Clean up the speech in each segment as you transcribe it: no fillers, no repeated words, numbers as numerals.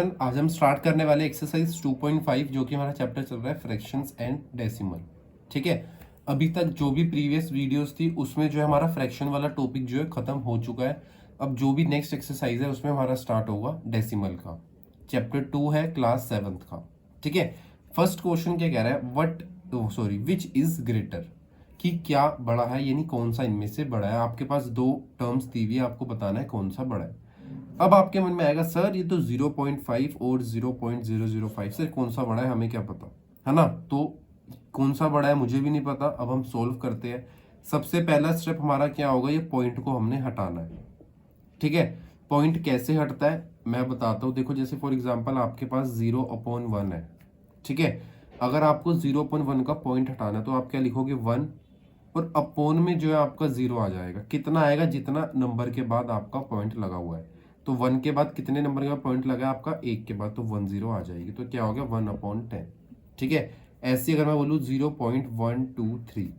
Everyone, आज हम start करने वाले एक्सरसाइज 2.5 जो कि हमारा चैप्टर चल रहा है फ्रैक्शंस एंड डेसिमल। ठीक है, अभी तक जो भी प्रीवियस वीडियोस थी उसमें जो है हमारा फ्रैक्शन वाला टॉपिक जो है खत्म हो चुका है। अब जो भी नेक्स्ट एक्सरसाइज है उसमें हमारा स्टार्ट होगा डेसिमल का। चैप्टर 2 है क्लास 7th का। ठीक है, फर्स्ट क्वेश्चन क्या कह रहा है, विच इज ग्रेटर, कि क्या बड़ा है, यानी कौन सा इनमें से बड़ा है। आपके पास दो टर्म्स दी हुई है, आपको बताना है कौन सा बड़ा है। अब आपके मन में आएगा सर ये तो 0.5 और 0.005, सर कौन सा बड़ा है, हमें क्या पता है ना। तो कौन सा बड़ा है मुझे भी नहीं पता। अब हम सोल्व करते हैं। सबसे पहला स्टेप हमारा क्या होगा, ये पॉइंट को हमने हटाना है। ठीक है, पॉइंट कैसे हटता है मैं बताता हूँ। देखो जैसे फॉर एग्जाम्पल आपके पास 0/1 है। ठीक है, अगर आपको 0/1 का पॉइंट हटाना है तो आप क्या लिखोगे 1, और अपोन में जो है आपका 0 आ जाएगा। कितना आएगा, जितना नंबर के बाद आपका पॉइंट लगा हुआ है। तो 1 के बाद कितने नंबर का पॉइंट लगा है आपका, 1 के बाद, तो 1 0 आ जाएगी। तो क्या हो गया 1/10। ठीक है, ऐसे अगर मैं बोलूँ 0.123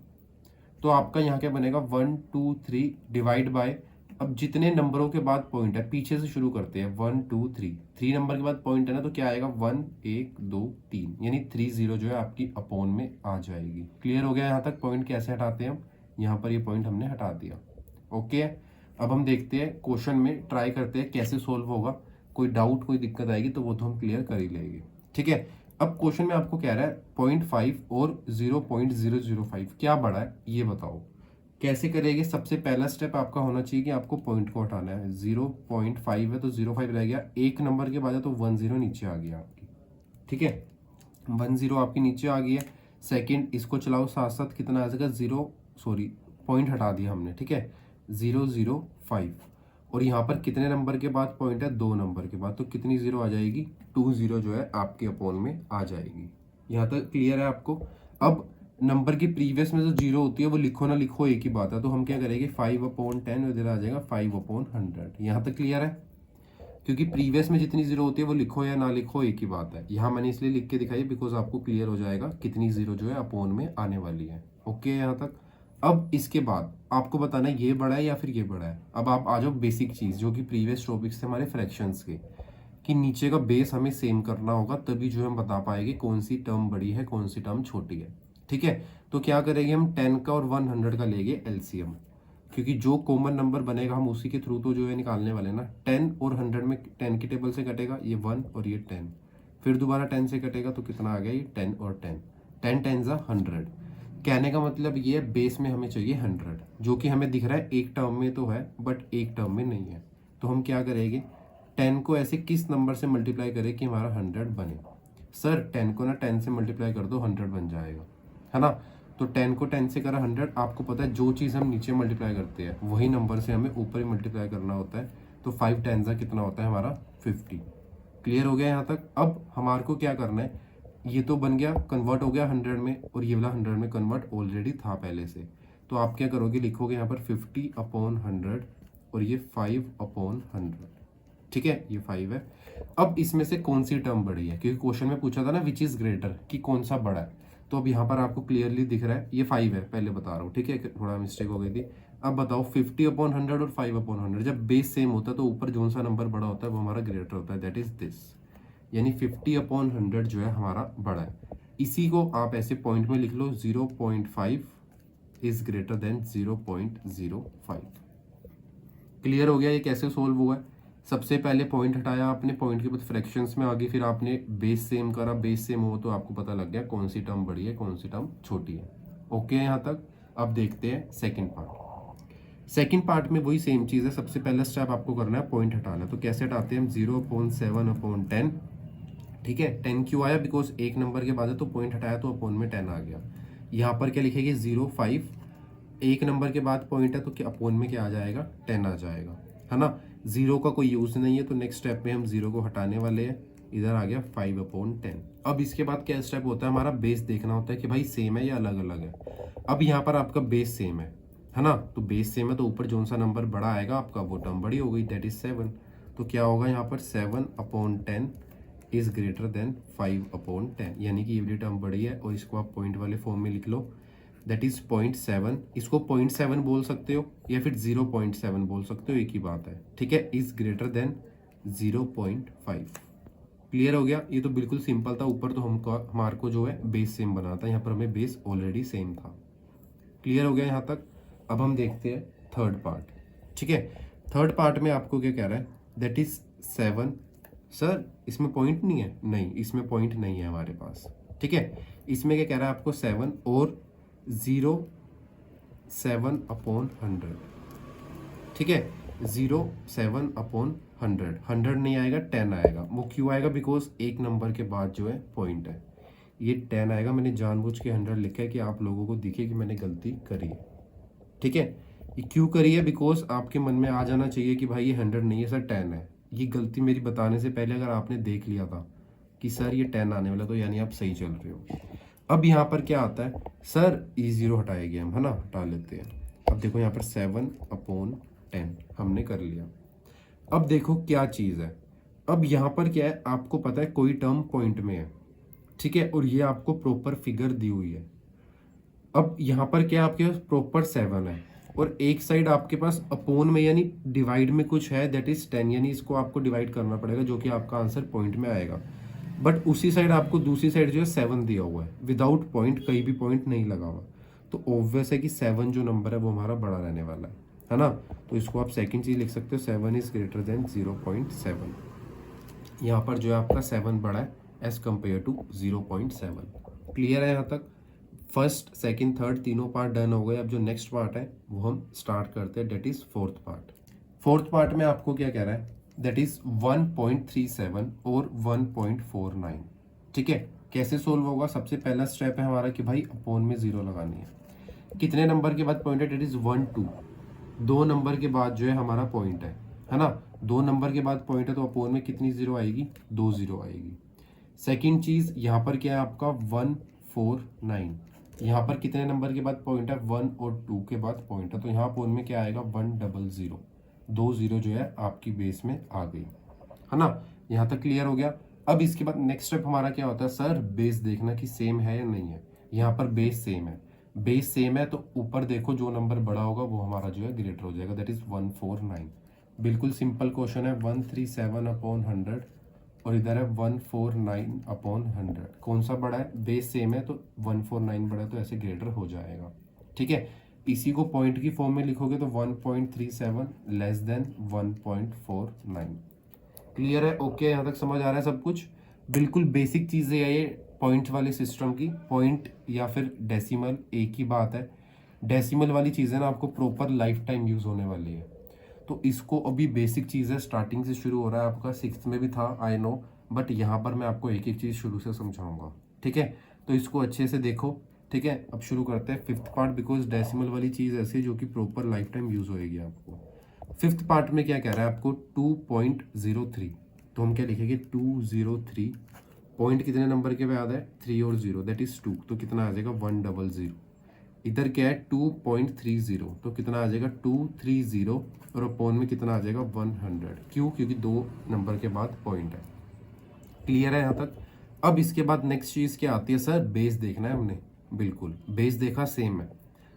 तो आपका यहाँ क्या बनेगा 1 2 3 डिवाइड बाय, अब जितने नंबरों के बाद पॉइंट है पीछे से शुरू करते हैं, 1 2 3, 3 नंबर के बाद पॉइंट है ना, तो क्या आएगा 1 1 2 3, यानी 30 जो है आपकी अपोन में आ जाएगी। क्लियर हो गया यहाँ तक। पॉइंट कैसे हटाते हैं हम, यहाँ पर ये पॉइंट हमने हटा दिया। ओके, अब हम देखते हैं क्वेश्चन में, ट्राई करते हैं कैसे सोल्व होगा। कोई डाउट कोई दिक्कत आएगी तो वो तो हम क्लियर कर ही लेंगे। ठीक है, अब क्वेश्चन में आपको कह रहा है 0.5 और 0.005 क्या बड़ा है ये बताओ। कैसे करेंगे, सबसे पहला स्टेप आपका होना चाहिए कि आपको पॉइंट को हटाना है। 0.5 है तो 0.5 रह गया, एक नंबर के बाद है तो 1 0 नीचे आ गया आपकी। ठीक है, 1 0 आपकी नीचे आ गई है। सेकंड, इसको चलाओ साथ साथ, कितना आ जाएगा पॉइंट हटा दिया हमने। ठीक है, 005, और यहाँ पर कितने नंबर के बाद पॉइंट है, 2 नंबर के बाद, तो कितनी 0 आ जाएगी, 2 0 जो है आपके अपोन में आ जाएगी। यहाँ तक क्लियर है आपको। अब नंबर की प्रीवियस में जो 0 होती है वो लिखो ना लिखो एक ही बात है, तो हम क्या करेंगे 5/10 इधर आ जाएगा 5/100। यहाँ तक क्लियर है, क्योंकि प्रीवियस में जितनी 0 होती है वो लिखो या ना लिखो एक ही बात है। यहाँ मैंने इसलिए लिख के दिखाई बिकॉज आपको क्लियर हो जाएगा कितनी 0 जो है अपोन में आने वाली है। ओके यहाँ तक। अब इसके बाद आपको बताना है ये बड़ा है या फिर ये बड़ा है। अब आप आ जाओ बेसिक चीज जो कि प्रीवियस टॉपिक्स थे हमारे फ्रैक्शंस के, कि नीचे का बेस हमें सेम करना होगा, तभी जो हम बता पाएंगे कौन सी टर्म बड़ी है कौन सी टर्म छोटी है। ठीक है, तो क्या करेंगे हम 10 का और 100 का लेंगे एलसीएम, क्योंकि जो कॉमन नंबर बनेगा हम उसी के थ्रू तो जो है निकालने वाले ना। 10 और 100 में 10 की टेबल से कटेगा ये 1 और ये 10, फिर दोबारा 10 से कटेगा तो कितना आ गया ये 10 और 10, 10 10 100। कहने का मतलब ये बेस में हमें चाहिए 100, जो कि हमें दिख रहा है एक टर्म में तो है बट एक टर्म में नहीं है। तो हम क्या करेंगे, 10 को ऐसे किस नंबर से मल्टीप्लाई करें कि हमारा 100 बने। सर 10 को ना 10 से मल्टीप्लाई कर दो 100 बन जाएगा, है ना। तो 10 को 10 से करा 100, आपको पता है जो चीज़ हम नीचे मल्टीप्लाई करते हैं वही नंबर से हमें ऊपर ही मल्टीप्लाई करना होता है। तो 5 10 का कितना होता है हमारा 50। क्लियर हो गया यहाँ तक। अब हमारे को क्या करना है, ये तो बन गया कन्वर्ट हो गया 100 में, और ये वाला 100 में कन्वर्ट ऑलरेडी था पहले से। तो आप क्या करोगे, लिखोगे यहाँ पर 50/100 और ये 5/100। ठीक है, ये 5 है। अब इसमें से कौन सी टर्म बड़ी है, क्योंकि क्वेश्चन में पूछा था ना विच इज ग्रेटर, कि कौन सा बड़ा है। तो अब यहाँ पर आपको क्लियरली दिख रहा है ये 5 है, पहले बता रहा हूँ। ठीक है, थोड़ा मिस्टेक हो गई थी। अब बताओ 50/100 और 5/100, जब बेस सेम होता है तो ऊपर जो सा नंबर बड़ा होता है वो हमारा ग्रेटर होता है, दैट इज दिस। यानी 50/100 जो है हमारा बड़ा है। इसी को आप ऐसे पॉइंट में लिख लो, 0.5 इज ग्रेटर देन 0.05। क्लियर हो गया ये कैसे सोल्व हुआ है। सबसे पहले पॉइंट हटाया आपने, पॉइंट के बाद फ्रैक्शंस में आ गई, फिर आपने बेस सेम करा, बेस सेम हो तो आपको पता लग गया कौन सी टर्म बड़ी है कौन सी टर्म छोटी है। ओके यहाँ तक। अब देखते हैं सेकंड पार्ट। सेकंड पार्ट में वही सेम चीज़ है। सबसे पहला स्टेप आपको करना है पॉइंट हटाना। तो कैसे हटाते हैं हम, 0.7/10। ठीक है, 10 क्यों आया, बिकॉज एक नंबर के बाद है तो पॉइंट हटाया तो अपोन में 10 आ गया। यहाँ पर क्या लिखेंगे 0.5, एक नंबर के बाद पॉइंट है तो क्या अपोन में क्या आ जाएगा 10 आ जाएगा, है ना। 0 का कोई यूज नहीं है तो नेक्स्ट स्टेप में हम 0 को हटाने वाले हैं। इधर आ गया 5/10। अब इसके बाद क्या स्टेप होता है, हमारा बेस देखना होता है कि भाई सेम है या अलग अलग है। अब यहाँ पर आपका बेस सेम है ना। तो बेस सेम है तो ऊपर जो सा नंबर बड़ा आएगा आपका वो टर्म बड़ी हो गई, दैट इज 7। तो क्या होगा यहाँ पर 7/10 इज ग्रेटर देन 5/10, यानी कि ये वाली टर्म बड़ी है, और इसको आप पॉइंट वाले फॉर्म में लिख लो, दैट इज 0.7। इसको 0.7 बोल सकते हो या फिर 0.7 बोल सकते हो, एक ही बात है। ठीक है, इज ग्रेटर देन 0.5। क्लियर हो गया। ये तो बिल्कुल सिंपल था, ऊपर तो हमको हमारे को जो है बेस सेम बना था, यहाँ पर हमें बेस ऑलरेडी सेम था। क्लियर हो गया यहाँ तक। अब हम देखते हैं थर्ड पार्ट। ठीक है, थर्ड पार्ट में आपको क्या कह रहा है, दैट इज 7। सर इसमें पॉइंट नहीं है, नहीं इसमें पॉइंट नहीं है हमारे पास। ठीक है, इसमें क्या कह रहा है आपको 7 और 0 7/100। ठीक है, 0 7/100, 100 नहीं आएगा 10 आएगा। वो क्यों आएगा, बिकॉज एक नंबर के बाद जो है पॉइंट है, ये 10 आएगा। मैंने जानबूझ के 100 लिखा है कि आप लोगों को दिखे कि मैंने गलती करी है। ठीक है, ये क्यों करी है, बिकॉज आपके मन में आ जाना चाहिए कि भाई ये 100 नहीं है सर 10 है। ये गलती मेरी बताने से पहले अगर आपने देख लिया था कि सर ये 10 आने वाला, तो यानी आप सही चल रहे हो। अब यहाँ पर क्या आता है, सर ये 0 हटाएंगे हम, है ना, हटा लेते हैं। अब देखो यहाँ पर 7/10 हमने कर लिया। अब देखो क्या चीज़ है, अब यहाँ पर क्या है, आपको पता है कोई टर्म पॉइंट में है। ठीक है, और ये आपको प्रॉपर फिगर दी हुई है। अब यहाँ पर क्या आपके पास प्रॉपर 7 है, और एक साइड आपके पास अपोन में यानी डिवाइड में कुछ है, दैट इज 10, यानी इसको आपको डिवाइड करना पड़ेगा, जो कि आपका आंसर पॉइंट में आएगा। बट उसी साइड आपको दूसरी साइड जो है 7 दिया हुआ है, विदाउट पॉइंट, कहीं भी पॉइंट नहीं लगा हुआ। तो ऑब्वियस है कि 7 जो नंबर है वो हमारा बड़ा रहने वाला है ना। तो इसको आप सेकंड चीज लिख सकते हो, 7 इज ग्रेटर देन 0.7। यहाँ पर जो है आपका 7 बड़ा है एज कम्पेयर टू 0.7। क्लियर है यहाँ तक। फर्स्ट सेकंड थर्ड तीनों पार्ट डन हो गए। अब जो नेक्स्ट पार्ट है वो हम स्टार्ट करते हैं, date is fourth part. Fourth part में आपको क्या कह रहा है, दैट इज 1.37 और 1.49। ठीक है, कैसे सोल्व होगा, सबसे पहला स्टेप है हमारा कि भाई अपोन में 0 लगानी है। कितने नंबर के बाद पॉइंट है, डेट इज 1 2। 2 नंबर के बाद जो है हमारा पॉइंट है ना। 2 नंबर के बाद पॉइंट है तो अपोन में कितनी 0 आएगी, 2 0 आएगी। सेकेंड चीज यहाँ पर क्या है आपका 149। यहाँ पर कितने नंबर के बाद पॉइंट है, 1 और 2 के बाद पॉइंट है, तो यहाँ अपोन में क्या आएगा 100। 2 0 जो है आपकी बेस में आ गई, है ना। यहाँ तक क्लियर हो गया। अब इसके बाद नेक्स्ट स्टेप हमारा क्या होता है, सर बेस देखना कि सेम है या नहीं है। यहाँ पर बेस सेम है, बेस सेम है तो ऊपर देखो जो नंबर बड़ा होगा वो हमारा जो है ग्रेटर हो जाएगा, दैट इज 149। बिल्कुल सिंपल क्वेश्चन है, 137/100 और इधर है 149/100। कौन सा बड़ा है, बेस सेम है तो 149 बड़ा है तो ऐसे ग्रेटर हो जाएगा। ठीक है, इसी को पॉइंट की फॉर्म में लिखोगे तो 1.37 लेस देन 1.49। क्लियर है, ओके, यहाँ तक समझ आ रहा है सब कुछ। बिल्कुल बेसिक चीज़ें है ये पॉइंट वाले सिस्टम की। पॉइंट या फिर डेसिमल एक ही बात है। डेसिमल वाली चीज़ें ना आपको प्रॉपर लाइफ टाइम यूज़ होने वाली है, तो इसको अभी बेसिक चीज़ है, स्टार्टिंग से शुरू हो रहा है आपका, 6th में भी था आई नो, बट यहाँ पर मैं आपको एक एक चीज़ शुरू से समझाऊंगा। ठीक है, तो इसको अच्छे से देखो। ठीक है, अब शुरू करते हैं फिफ्थ पार्ट, बिकॉज डेसिमल वाली चीज़ ऐसी है जो कि प्रॉपर लाइफ टाइम यूज़ होएगी आपको। फिफ्थ पार्ट में क्या कह रहा है आपको, 2.03। तो हम क्या लिखेंगे, 203। पॉइंट कितने नंबर के बाद है, 3 और 0, दैट इज 2, तो कितना आ जाएगा 100। इधर क्या है 2.30, तो कितना आ जाएगा 230, और अपोन में कितना आ जाएगा 100। क्यों, क्योंकि 2 नंबर के बाद पॉइंट है। क्लियर है यहाँ तक। अब इसके बाद नेक्स्ट चीज़ क्या आती है, सर बेस देखना है हमने। बिल्कुल, बेस देखा सेम है,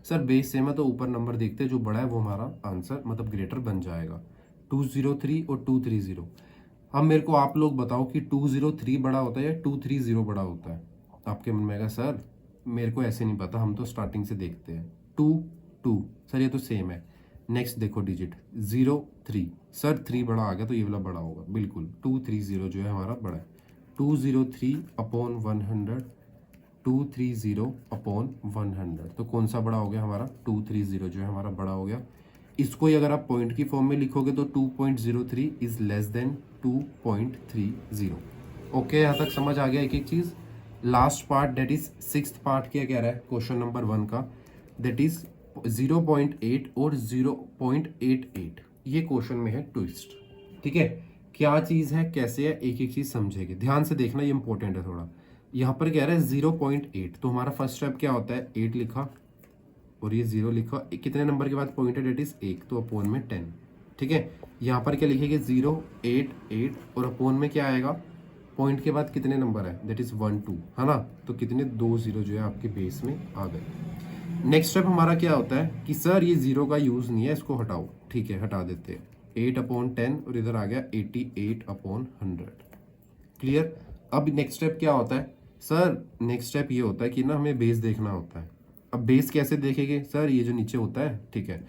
सर बेस सेम है तो ऊपर नंबर देखते हैं, जो बड़ा है वो हमारा आंसर मतलब ग्रेटर बन जाएगा। 203 और 230। अब मेरे को आप लोग बताओ कि 203 बड़ा होता है या 230 बड़ा होता है। आपके मन में आएगा सर मेरे को ऐसे नहीं पता, हम तो स्टार्टिंग से देखते हैं। 2 सर ये तो सेम है। नेक्स्ट देखो डिजिट 03, सर 3 बड़ा आ गया तो ये वाला बड़ा होगा, बिल्कुल 230 जो है हमारा बड़ा है। 203/100, 230/100, तो कौन सा बड़ा हो गया हमारा, 230 जो है हमारा बड़ा हो गया। इसको ही अगर आप पॉइंट की फॉर्म में लिखोगे तो 2.03 इज लेस देन 2.30। ओके, यहाँ तक समझ आ गया एक एक चीज़। Last part date is sixth part क्या कह रहा है क्वेश्चन नंबर 1 का, दैट इज 0.8 और 0.88। ये क्वेश्चन में है ट्विस्ट। ठीक है, क्या चीज़ है कैसे है एक एक चीज़ समझेंगे, ध्यान से देखना, ये इंपॉर्टेंट है थोड़ा। यहाँ पर कह रहा है 0.8, तो हमारा फर्स्ट स्टेप क्या होता है, 8 लिखा और ये 0 लिखा, कितने नंबर के बाद पॉइंट है, डेट इज 1, तो अपोन में 10। ठीक है, यहाँ पर क्या लिखेंगे 0 8 8 और अपोन में क्या आएगा, पॉइंट के बाद कितने नंबर है, दैट इज 1 2, है ना, तो कितने 2 0 जो है आपके बेस में आ गए। नेक्स्ट स्टेप हमारा क्या होता है कि सर ये 0 का यूज़ नहीं है, इसको हटाओ। ठीक है, हटा देते हैं, 8/10 और इधर आ गया 88/100। क्लियर। अब नेक्स्ट स्टेप क्या होता है सर, नेक्स्ट स्टेप ये होता है कि ना हमें बेस देखना होता है। अब बेस कैसे देखेंगे सर, ये जो नीचे होता है, ठीक है।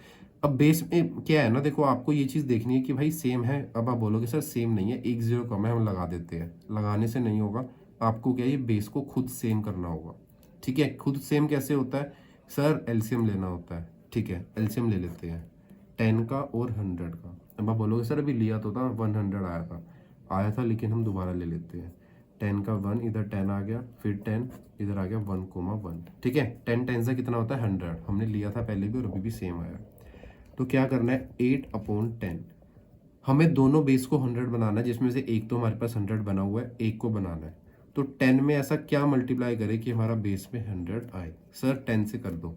अब बेस में क्या है ना, देखो आपको ये चीज़ देखनी है कि भाई सेम है। अब आप बोलोगे सर सेम नहीं है, एक जीरो कम है, हम लगा देते हैं। लगाने से नहीं होगा, आपको क्या है, ये बेस को खुद सेम करना होगा, ठीक है। खुद सेम कैसे होता है सर, एलसीएम लेना होता है, ठीक है। एलसीएम ले लेते हैं 10 का और 100 का। अब आप बोलोगे सर अभी लिया तो था 100 आया था, लेकिन हम दोबारा ले लेते हैं। 10 का 1, इधर 10 आ गया, फिर 10 इधर आ गया, 1,1, ठीक है। 10 से कितना होता है 100, हमने लिया था पहले भी और अभी भी सेम आया। तो क्या करना है, 8/10। हमें दोनों बेस को 100 बनाना है, जिसमें से एक तो हमारे पास 100 बना हुआ है, एक को बनाना है। तो 10 में ऐसा क्या मल्टीप्लाई करे कि हमारा बेस में 100 आए सर, 10 से कर दो।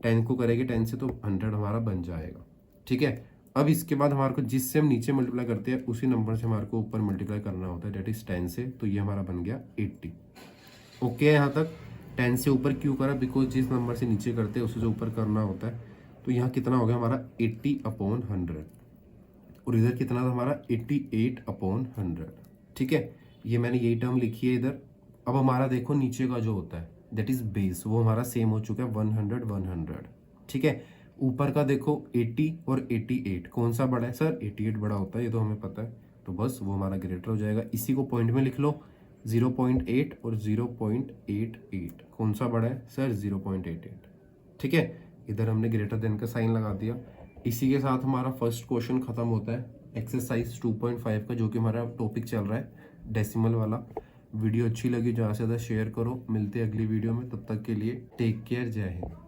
10 को करेंगे 10 से तो 100 हमारा बन जाएगा, ठीक है। अब इसके बाद हमारे को जिससे हम नीचे मल्टीप्लाई करते हैं उसी नंबर से हमारे को ऊपर मल्टीप्लाई करना होता है, डेट इज 10 से। तो ये हमारा बन गया 80। ओके, यहाँ तक 10 से ऊपर क्यों करा, बिकॉज जिस नंबर से नीचे करते हैं उसी से ऊपर करना होता है। तो यहाँ कितना हो गया हमारा 80/100, और इधर कितना था हमारा 88/100, ठीक है। ये मैंने यही टर्म लिखी है इधर। अब हमारा देखो नीचे का जो होता है दैट इज बेस, वो हमारा सेम हो चुका है 100, ठीक है। ऊपर का देखो 80 और 88, कौन सा बड़ा है सर, 88 बड़ा होता है, ये तो हमें पता है। तो बस वो हमारा ग्रेटर हो जाएगा। इसी को पॉइंट में लिख लो, 0.8 और 0.88, कौन सा बड़ा है सर, 0.88, ठीक है। इधर हमने ग्रेटर देन का साइन लगा दिया। इसी के साथ हमारा फर्स्ट क्वेश्चन खत्म होता है एक्सरसाइज 2.5 का, जो कि हमारा टॉपिक चल रहा है डेसिमल वाला। वीडियो अच्छी लगी ज़्यादा से ज़्यादा शेयर करो। मिलते हैं अगली वीडियो में, तब तक के लिए टेक केयर, जय हिंद।